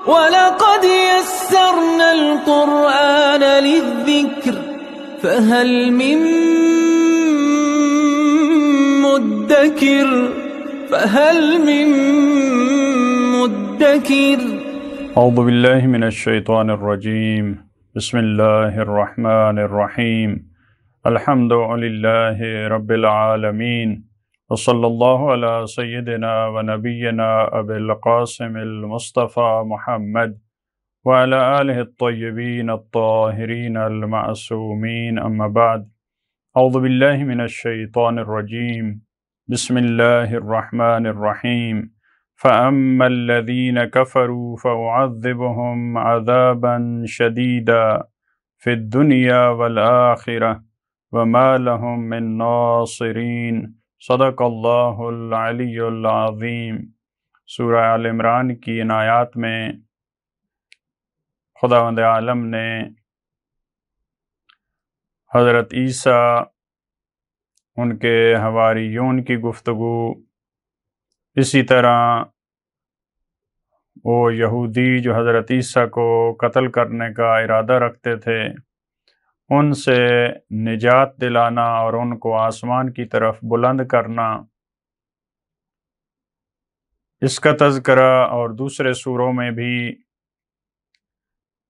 وَلَقَدْ يَسَّرْنَا الْقُرْآنَ لِلذِّكْرِ فَهَلْ مِن مُّدَّكِرٍ اعوذ باللہ من الشیطان الرجیم بسم اللہ الرحمن الرحیم الحمد للہ رب العالمین وصلی اللہ علی سیدنا و نبینا ابی القاسم المصطفى محمد وعلی آلہ الطیبین الطاہرین المعصومین اما بعد اعوذ باللہ من الشیطان الرجیم بسم اللہ الرحمن الرحیم فَأَمَّا الَّذِينَ كَفَرُوا فَأُعَذِّبُهُمْ عَذَابًا شَدِيدًا فِي الدُّنْيَا وَالْآخِرَةِ وَمَا لَهُم مِّن نَّاصِرِينَ صدق اللہ العلی العظیم۔ سورہ آل عمران کی ان آیات میں خداوند عالم نے حضرت عیسیٰ، ان کے حواریون کی گفتگو، اسی طرح وہ یہودی جو حضرت عیسیٰ کو قتل کرنے کا ارادہ رکھتے تھے، ان سے نجات دلانا اور ان کو آسمان کی طرف بلند کرنا، اس کا تذکرہ اور دوسرے سوروں میں بھی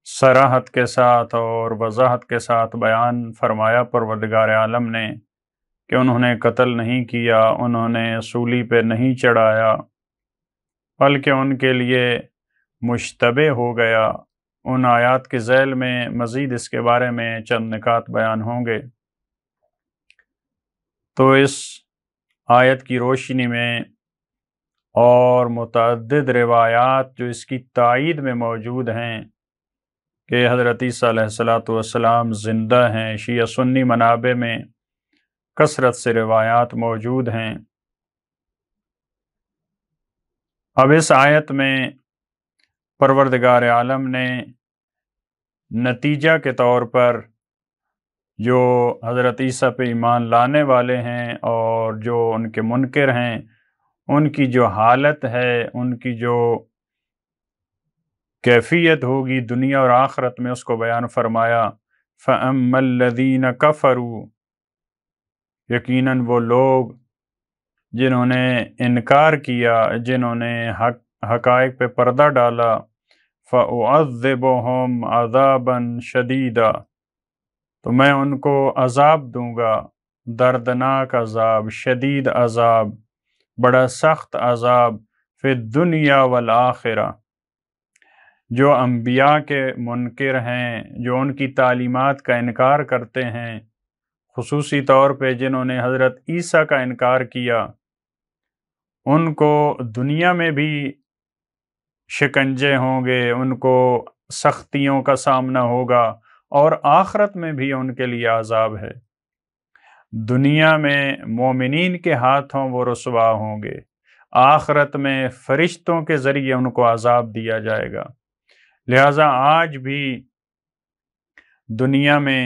صراحت کے ساتھ اور وضاحت کے ساتھ بیان فرمایا پروردگار عالم نے کہ انہوں نے قتل نہیں کیا، انہوں نے سولی پہ نہیں چڑھایا، بلکہ ان کے لیے مشتبہ ہو گیا۔ ان آیات کے ذیل میں مزید اس کے بارے میں چند نکات بیان ہوں گے۔ تو اس آیت کی روشنی میں اور متعدد روایات جو اس کی تائید میں موجود ہیں کہ حضرت عیسیٰ علیہ السلام زندہ ہیں، شیعہ سنی منابع میں کثرت سے روایات موجود ہیں۔ اب اس آیت میں پروردگار عالم نے نتیجہ کے طور پر جو حضرت عیسیٰ پہ ایمان لانے والے ہیں اور جو ان کے منکر ہیں، ان کی جو حالت ہے، ان کی جو کیفیت ہوگی دنیا اور آخرت میں، اس کو بیان فرمایا۔ فَأَمَّا الَّذِينَ كَفَرُوا، یقیناً وہ لوگ جنہوں نے انکار کیا، جنہوں نے حقائق پہ پردہ ڈالا، فَأُعَذِّبُهُمْ عَذَابًا شَدِيدًا، تو میں ان کو عذاب دوں گا، دردناک عذاب، شدید عذاب، بڑا سخت عذاب، فی الدنیا والآخرہ۔ جو انبیاء کے منکر ہیں، جو ان کی تعلیمات کا انکار کرتے ہیں، خصوصی طور پہ جنہوں نے حضرت عیسیٰ کا انکار کیا، ان کو دنیا میں بھی شکنجے ہوں گے، ان کو سختیوں کا سامنا ہوگا، اور آخرت میں بھی ان کے لیے عذاب ہے۔ دنیا میں مومنین کے ہاتھوں وہ رسوا ہوں گے، آخرت میں فرشتوں کے ذریعے ان کو عذاب دیا جائے گا۔ لہٰذا آج بھی دنیا میں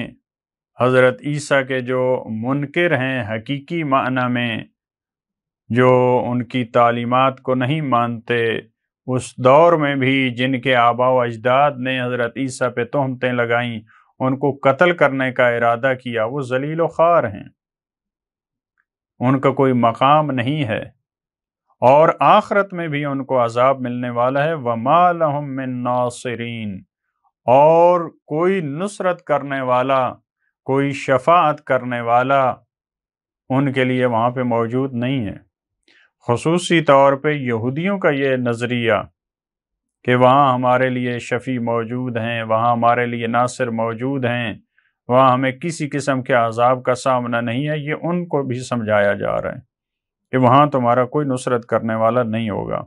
حضرت عیسیٰ کے جو منکر ہیں، حقیقی معنی میں جو ان کی تعلیمات کو نہیں مانتے، اس دور میں بھی جن کے آباء و اجداد نے حضرت عیسیٰ پہ تہمتیں لگائیں، ان کو قتل کرنے کا ارادہ کیا، وہ ذلیل و خوار ہیں، ان کا کوئی مقام نہیں ہے، اور آخرت میں بھی ان کو عذاب ملنے والا ہے۔ وَمَا لَهُم مِّن نَّاصِرِينَ، اور کوئی نصرت کرنے والا، کوئی شفاعت کرنے والا ان کے لیے وہاں پہ موجود نہیں ہے۔ خصوصی طور پہ یہودیوں کا یہ نظریہ کہ وہاں ہمارے لیے شفیع موجود ہیں، وہاں ہمارے لیے ناصر موجود ہیں، وہاں ہمیں کسی قسم کے عذاب کا سامنا نہیں ہے، یہ ان کو بھی سمجھایا جا رہا ہے کہ وہاں تمہارا کوئی نصرت کرنے والا نہیں ہوگا۔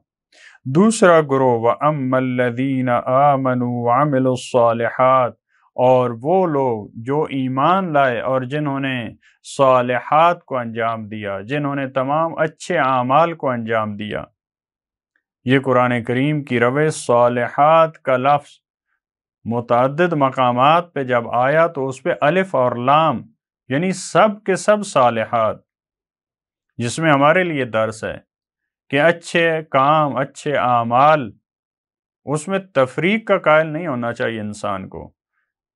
دوسرا گروہ، وَأَمَّا الَّذِينَ آمَنُوا وَعَمِلُوا الصَّالِحَاتِ، اور وہ لوگ جو ایمان لائے اور جنہوں نے صالحات کو انجام دیا، جنہوں نے تمام اچھے اعمال کو انجام دیا۔ یہ قرآن کریم کی روش صالحات کا لفظ متعدد مقامات پہ جب آیا تو اس پہ الف اور لام، یعنی سب کے سب صالحات، جس میں ہمارے لیے درس ہے کہ اچھے کام، اچھے اعمال اس میں تفریق کا قائل نہیں ہونا چاہیے انسان کو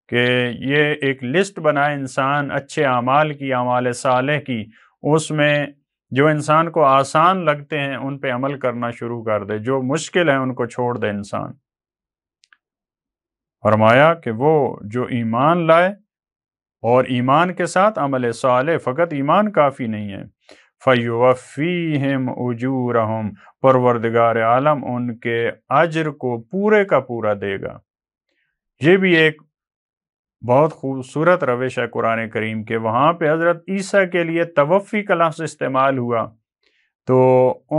کہ یہ ایک لسٹ بنائے انسان اچھے اعمال کی، اعمال صالح کی، اس میں جو انسان کو آسان لگتے ہیں ان پہ عمل کرنا شروع کر دے، جو مشکل ہیں ان کو چھوڑ دے انسان۔ فرمایا کہ وہ جو ایمان لائے اور ایمان کے ساتھ عمل صالح، فقط ایمان کافی نہیں ہے، فَيُوَفِّيهِمْ أُجُورَهُمْ، پروردگار عالم ان کے اجر کو پورے کا پورا دے گا۔ یہ بھی ایک بہت خوبصورت روش ہے قرآن کریم کے، وہاں پہ حضرت عیسیٰ کے لیے توفی کا لفظ استعمال ہوا، تو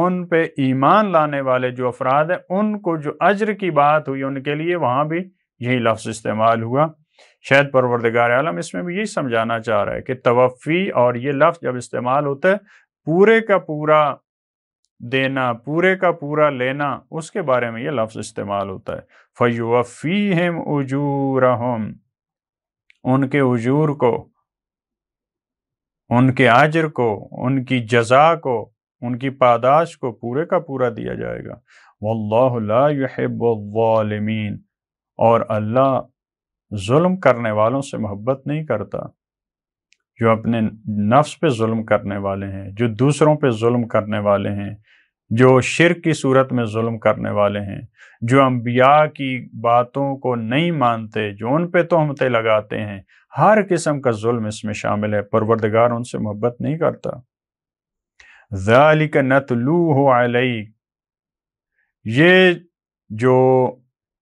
ان پہ ایمان لانے والے جو افراد ہیں ان کو جو اجر کی بات ہوئی ان کے لیے وہاں بھی یہی لفظ استعمال ہوا۔ شاید پروردگار عالم اس میں بھی یہی سمجھانا چاہ رہا ہے کہ توفی اور یہ لفظ جب استعمال ہوتا ہے پورے کا پورا دینا، پورے کا پورا لینا، اس کے بارے میں یہ لفظ استعمال ہوتا ہے۔ فَيُوَفِّيهِمْ أُجُورَهُمْ، ان کے اجور کو، ان کے اجر کو، ان کی جزا کو، ان کی پاداش کو پورے کا پورا دیا جائے گا۔ واللہ لا يحب الظالمین، اور اللہ ظلم کرنے والوں سے محبت نہیں کرتا، جو اپنے نفس پہ ظلم کرنے والے ہیں، جو دوسروں پہ ظلم کرنے والے ہیں، جو شرک کی صورت میں ظلم کرنے والے ہیں، جو انبیاء کی باتوں کو نہیں مانتے، جو ان پہ تہمتیں لگاتے ہیں، ہر قسم کا ظلم اس میں شامل ہے، پروردگار ان سے محبت نہیں کرتا۔ ذَلِكَ نَتْلُوهُ عَلَيْكَ، یہ جو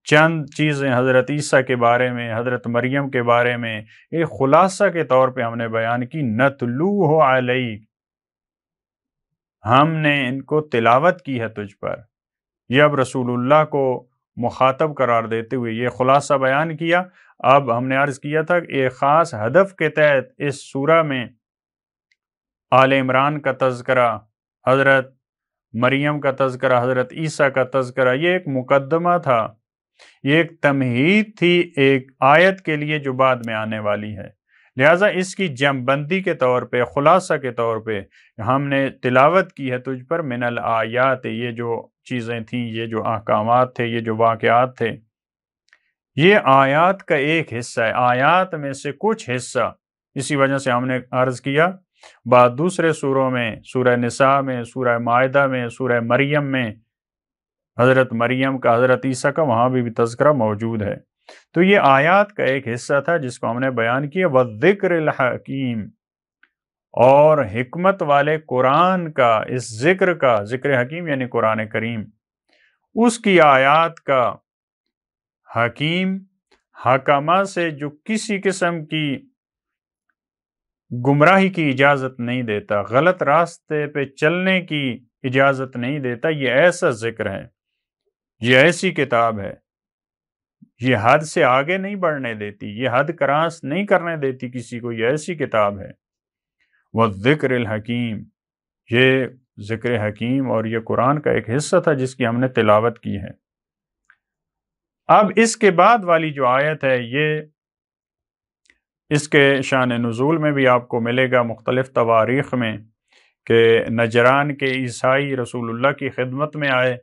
چند چیزیں حضرت عیسیٰ کے بارے میں، حضرت مریم کے بارے میں ایک خلاصہ کے طور پہ ہم نے بیان کی، نَتْلُوهُ عَلَيْكَ، ہم نے ان کو تلاوت کی ہے تجھ پر۔ یہ اب رسول اللہ کو مخاطب قرار دیتے ہوئے یہ خلاصہ بیان کیا۔ اب ہم نے عرض کیا تھا کہ ایک خاص ہدف کے تحت اس سورہ میں آل عمران کا تذکرہ، حضرت مریم کا تذکرہ، حضرت عیسیٰ کا تذکرہ، یہ ایک مقدمہ تھا، یہ ایک تمہید تھی ایک آیت کے لیے جو بعد میں آنے والی ہے، لہٰذا اس کی جمع بندی کے طور پہ، خلاصہ کے طور پہ ہم نے تلاوت کی ہے تجھ پر من الآیات، یہ جو چیزیں تھیں، یہ جو احکامات تھے، یہ جو واقعات تھے، یہ آیات کا ایک حصہ ہے، آیات میں سے کچھ حصہ، اسی وجہ سے ہم نے عرض کیا بعد دوسرے سوروں میں، سورہ نساء میں، سورہ مائدہ میں، سورہ مریم میں حضرت مریم کا، حضرت عیسیٰ کا وہاں بھی تذکرہ موجود ہے، تو یہ آیات کا ایک حصہ تھا جس کو ہم نے بیان کیا، وَالذِّکْرِ الْحَکِیم، اور حکمت والے قرآن کا، اس ذکر کا، ذکر حکیم یعنی قرآن کریم، اس کی آیات کا، حکیم، حکمہ سے جو کسی قسم کی گمراہی کی اجازت نہیں دیتا، غلط راستے پہ چلنے کی اجازت نہیں دیتا، یہ ایسا ذکر ہے، یہ ایسی کتاب ہے، یہ حد سے آگے نہیں بڑھنے دیتی، یہ حد کراس نہیں کرنے دیتی کسی کو، یہ ایسی کتاب ہے۔ وَالذِّکْرِ الْحَکِیم، یہ ذکر حکیم اور یہ قرآن کا ایک حصہ تھا جس کی ہم نے تلاوت کی ہے۔ اب اس کے بعد والی جو آیت ہے، یہ اس کے شان نزول میں بھی آپ کو ملے گا مختلف تواریخ میں کہ نجران کے عیسائی رسول اللہ کی خدمت میں آئے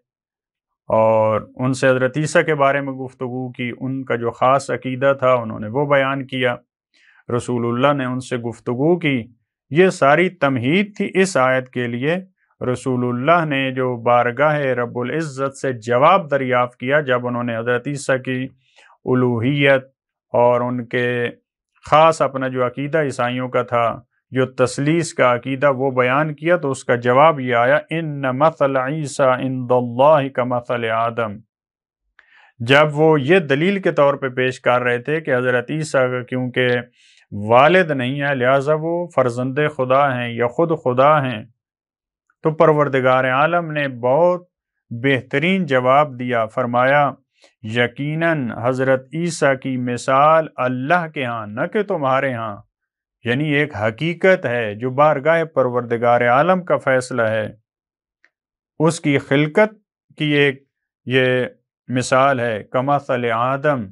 اور ان سے حضرت عیسیٰ کے بارے میں گفتگو کی، ان کا جو خاص عقیدہ تھا انہوں نے وہ بیان کیا، رسول اللہ نے ان سے گفتگو کی، یہ ساری تمہید تھی اس آیت کے لیے۔ رسول اللہ نے جو بارگاہ رب العزت سے جواب دریافت کیا جب انہوں نے حضرت عیسیٰ کی الوہیت اور ان کے خاص اپنا جو عقیدہ عیسائیوں کا تھا، جو تثلیث کا عقیدہ، وہ بیان کیا، تو اس کا جواب یہ آیا، ان مثل عیسیٰ عند اللہ کمثل آدم۔ جب وہ یہ دلیل کے طور پہ پیش کر رہے تھے کہ حضرت عیسیٰ کیونکہ والد نہیں ہے لہٰذا وہ فرزند خدا ہیں یا خود خدا ہیں، تو پروردگار عالم نے بہت بہترین جواب دیا، فرمایا یقیناً حضرت عیسیٰ کی مثال اللہ کے ہاں نہ کہ تمہارے ہاں، یعنی ایک حقیقت ہے جو بارگاہ پروردگار عالم کا فیصلہ ہے، اس کی خلقت کی ایک یہ مثال ہے، کمثل آدم،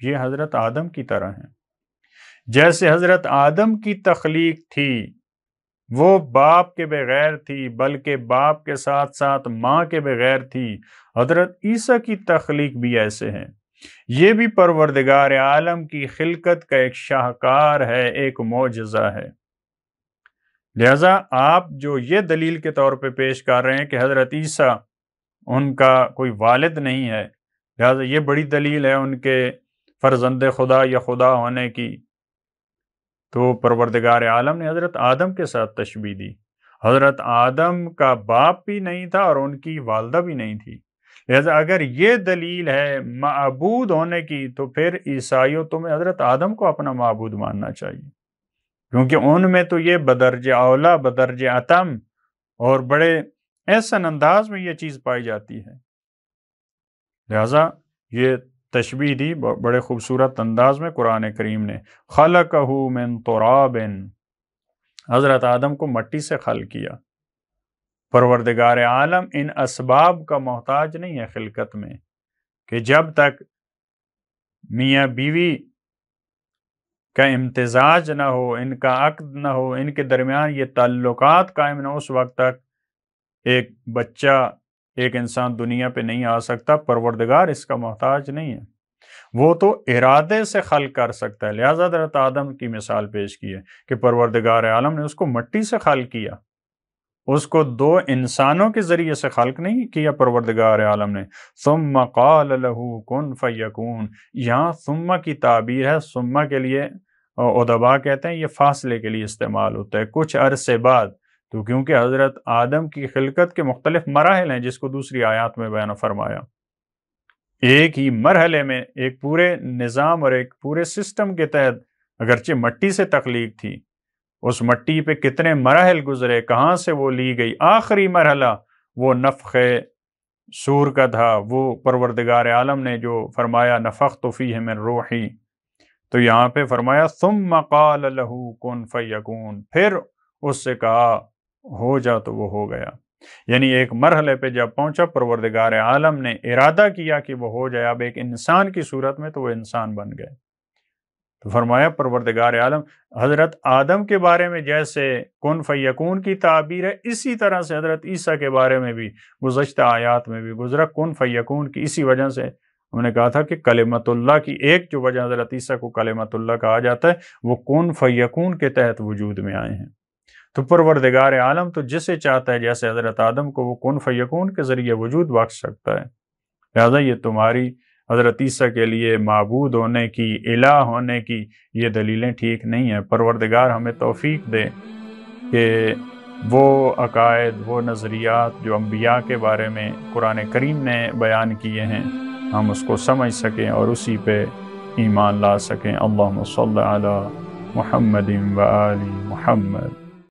یہ حضرت آدم کی طرح ہیں، جیسے حضرت آدم کی تخلیق تھی وہ باپ کے بغیر تھی، بلکہ باپ کے ساتھ ساتھ ماں کے بغیر تھی۔ حضرت عیسیٰ کی تخلیق بھی ایسے ہیں۔ یہ بھی پروردگار عالم کی خلقت کا ایک شاہکار ہے، ایک معجزہ ہے۔ لہذا آپ جو یہ دلیل کے طور پہ پیش کر رہے ہیں کہ حضرت عیسیٰ ان کا کوئی والد نہیں ہے، لہذا یہ بڑی دلیل ہے ان کے فرزند خدا یا خدا ہونے کی، تو پروردگار عالم نے حضرت آدم کے ساتھ تشبیہ دی۔ حضرت آدم کا باپ بھی نہیں تھا اور ان کی والدہ بھی نہیں تھی، لہذا اگر یہ دلیل ہے معبود ہونے کی تو پھر عیسائیوں تمہیں حضرت آدم کو اپنا معبود ماننا چاہیے، کیونکہ ان میں تو یہ بدرجہ اولا، بدرجہ اتم اور بڑے احسن انداز میں یہ چیز پائی جاتی ہے۔ لہذا یہ تشبیہ دی بڑے خوبصورت انداز میں قرآن کریم نے۔ خلقہ من تراب، حضرت آدم کو مٹی سے خلق کیا۔ پروردگار عالم ان اسباب کا محتاج نہیں ہے خلقت میں، کہ جب تک میاں بیوی کا امتزاج نہ ہو، ان کا عقد نہ ہو، ان کے درمیان یہ تعلقات قائم نہ ہو، اس وقت تک ایک بچہ، ایک انسان دنیا پہ نہیں آ سکتا۔ پروردگار اس کا محتاج نہیں ہے، وہ تو ارادے سے خلق کر سکتا ہے۔ لہذا حضرت آدم کی مثال پیش کی ہے کہ پروردگار عالم نے اس کو مٹی سے خلق کیا، اس کو دو انسانوں کے ذریعے سے خلق نہیں کیا پروردگار عالم نے۔ ثم قال له کن فیکون، یہاں ثم کی تعبیر ہے، ثم کے لیے ادبا کہتے ہیں یہ فاصلے کے لیے استعمال ہوتا ہے، کچھ عرصے بعد، تو کیونکہ حضرت آدم کی خلقت کے مختلف مراحل ہیں جس کو دوسری آیات میں بیان فرمایا۔ ایک ہی مرحلے میں ایک پورے نظام اور ایک پورے سسٹم کے تحت اگرچہ مٹی سے تخلیق تھی، اس مٹی پہ کتنے مراحل گزرے، کہاں سے وہ لی گئی، آخری مرحلہ وہ نفخ سور کا تھا، وہ پروردگار عالم نے جو فرمایا نفخت فیہ من روحی، تو یہاں پہ فرمایا ثم قال له کن فیکون، پھر اس سے کہا ہو جا تو وہ ہو گیا۔ یعنی ایک مرحلے پہ جب پہنچا پروردگار عالم نے ارادہ کیا کہ وہ ہو جائے، اب ایک انسان کی صورت میں، تو وہ انسان بن گئے۔ تو فرمایا پروردگار عالم حضرت آدم کے بارے میں جیسے کن فیکون کی تعبیر ہے، اسی طرح سے حضرت عیسیٰ کے بارے میں بھی گزشتہ آیات میں بھی گزرا کن فیکون کی۔ اسی وجہ سے ہم نے کہا تھا کہ کلمت اللہ کی ایک جو وجہ حضرت عیسیٰ کو کلمت اللہ کہا جاتا ہے، وہ کن فیکون کے تحت وجود میں آئے ہیں۔ تو پروردگار عالم تو جسے چاہتا ہے، جیسے حضرت آدم کو، وہ کن فیکون کے ذریعے وجود بخش سکتا ہے۔ لہذا یہ تمہاری حضرت عیسیٰ کے لیے معبود ہونے کی، الہ ہونے کی یہ دلیلیں ٹھیک نہیں ہیں۔ پروردگار ہمیں توفیق دے کہ وہ عقائد، وہ نظریات جو انبیاء کے بارے میں قرآن کریم نے بیان کیے ہیں، ہم اس کو سمجھ سکیں اور اسی پہ ایمان لا سکیں۔ اللہم صلی علی محمد و آل محمد۔